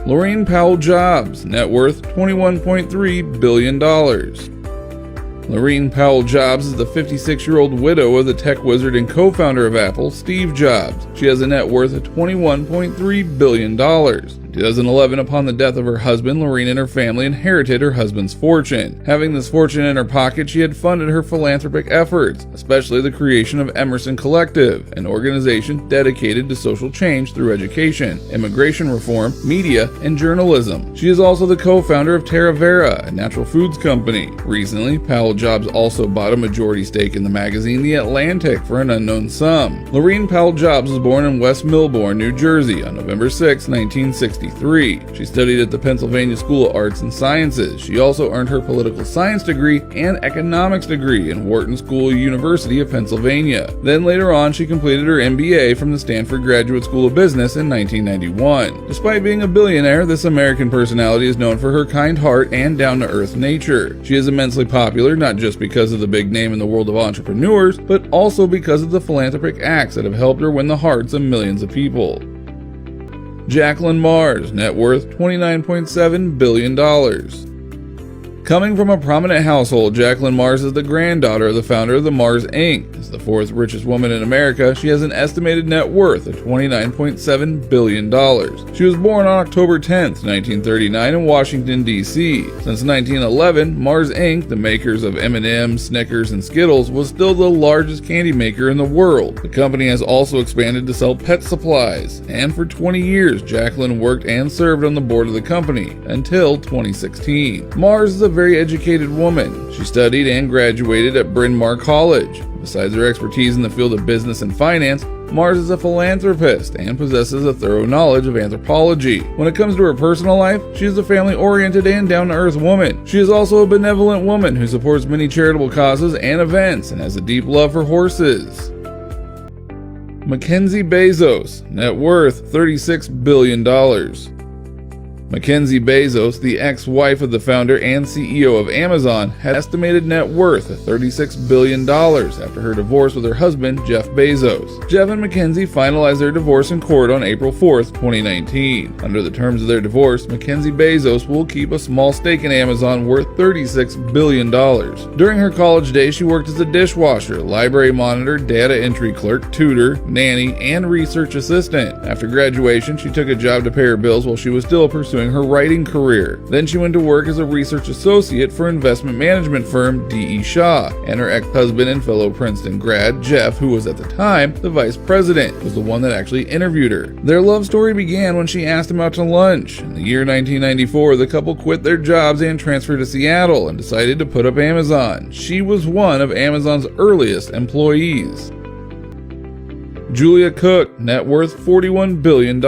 Laurene Powell Jobs, net worth $21.3 billion. Laurene Powell Jobs is the 56-year-old widow of the tech wizard and co-founder of Apple, Steve Jobs. She has a net worth of $21.3 billion. In 2011, upon the death of her husband, Laurene and her family inherited her husband's fortune. Having this fortune in her pocket, she had funded her philanthropic efforts, especially the creation of Emerson Collective, an organization dedicated to social change through education, immigration reform, media, and journalism. She is also the co-founder of Terra Vera, a natural foods company. Recently, Powell Jobs also bought a majority stake in the magazine The Atlantic for an unknown sum. Laurene Powell Jobs was born in West Millburn, New Jersey on November 6, 1963. She studied at the Pennsylvania School of Arts and Sciences. She also earned her political science degree and economics degree in Wharton School University of Pennsylvania. Then later on, she completed her MBA from the Stanford Graduate School of Business in 1991. Despite being a billionaire, this American personality is known for her kind heart and down-to-earth nature. She is immensely popular, not just because of the big name in the world of entrepreneurs, but also because of the philanthropic acts that have helped her win the hearts of millions of people. Jacqueline Mars, net worth $29.7 billion. Coming from a prominent household, Jacqueline Mars is the granddaughter of the founder of the Mars Inc. As the fourth richest woman in America, she has an estimated net worth of $29.7 billion. She was born on October 10, 1939 in Washington, D.C. Since 1911, Mars Inc., the makers of M&M's, Snickers, and Skittles, was still the largest candy maker in the world. The company has also expanded to sell pet supplies, and for 20 years, Jacqueline worked and served on the board of the company until 2016. Mars is a very educated woman. She studied and graduated at Bryn Mawr College. Besides her expertise in the field of business and finance, Mars is a philanthropist and possesses a thorough knowledge of anthropology. When it comes to her personal life, she is a family-oriented and down-to-earth woman. She is also a benevolent woman who supports many charitable causes and events and has a deep love for horses. Mackenzie Bezos, net worth $36 billion. Mackenzie Bezos, the ex-wife of the founder and CEO of Amazon, had estimated net worth of $36 billion after her divorce with her husband, Jeff Bezos. Jeff and Mackenzie finalized their divorce in court on April 4, 2019. Under the terms of their divorce, Mackenzie Bezos will keep a small stake in Amazon worth $36 billion. During her college days, she worked as a dishwasher, library monitor, data entry clerk, tutor, nanny, and research assistant. After graduation, she took a job to pay her bills while she was still pursuing her writing career. Then she went to work as a research associate for investment management firm D.E. Shaw, and her ex-husband and fellow Princeton grad, Jeff, who was at the time the vice president, was the one that actually interviewed her. Their love story began when she asked him out to lunch. In the year 1994, the couple quit their jobs and transferred to Seattle and decided to put up Amazon. She was one of Amazon's earliest employees. Julia Cook, net worth $41 billion.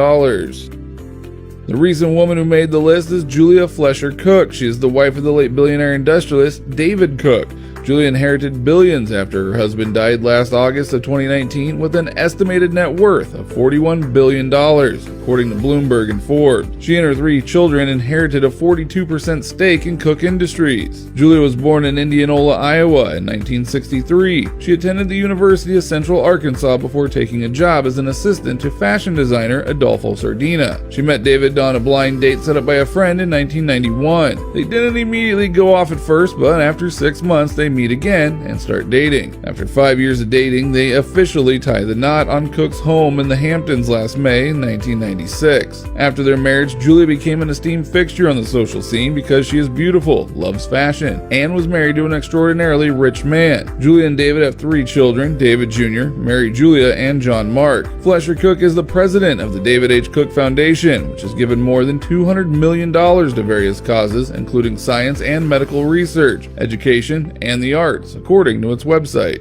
The recent woman who made the list is Julia Flesher Cook. She is the wife of the late billionaire industrialist David Cook. Julia inherited billions after her husband died last August of 2019 with an estimated net worth of $41 billion, according to Bloomberg and Forbes. She and her 3 children inherited a 42% stake in Cook Industries. Julia was born in Indianola, Iowa in 1963. She attended the University of Central Arkansas before taking a job as an assistant to fashion designer Adolfo Sardina. She met David on a blind date set up by a friend in 1991. They didn't immediately go off at first, but after 6 months they meet again and start dating. After 5 years of dating, they officially tie the knot on Cook's home in the Hamptons last May in 1996. After their marriage, Julia became an esteemed fixture on the social scene because she is beautiful, loves fashion, and was married to an extraordinarily rich man. Julia and David have 3 children, David Jr., Mary Julia, and John Mark. Flesher Cook is the president of the David H. Cook Foundation, which has given more than $200 million to various causes, including science and medical research, education, and the arts, according to its website.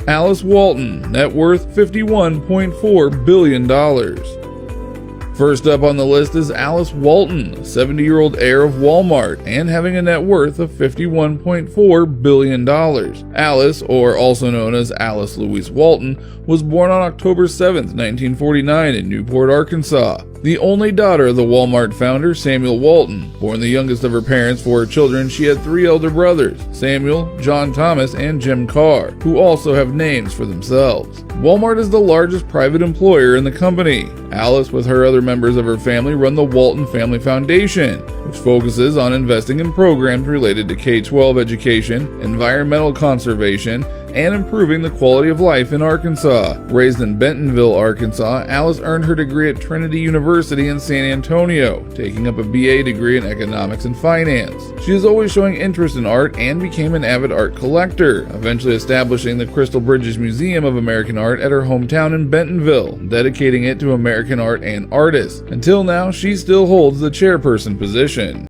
Alice Walton, net worth $51.4 billion. First up on the list is Alice Walton, a 70-year-old heir of Walmart and having a net worth of $51.4 billion. Alice, or also known as Alice Louise Walton, was born on October 7, 1949 in Newport, Arkansas. The only daughter of the Walmart founder, Samuel Walton. Born the youngest of her parents' 4 children, she had 3 elder brothers, Samuel, John Thomas, and Jim Carr, who also have names for themselves. Walmart is the largest private employer in the company. Alice, with her other members of her family, run the Walton Family Foundation, which focuses on investing in programs related to K-12 education, environmental conservation, and improving the quality of life in Arkansas. Raised in Bentonville, Arkansas, Alice earned her degree at Trinity University in San Antonio, taking up a BA degree in economics and finance. She is always showing interest in art and became an avid art collector, eventually establishing the Crystal Bridges Museum of American Art at her hometown in Bentonville, dedicating it to American art and artists. Until now, she still holds the chairperson position.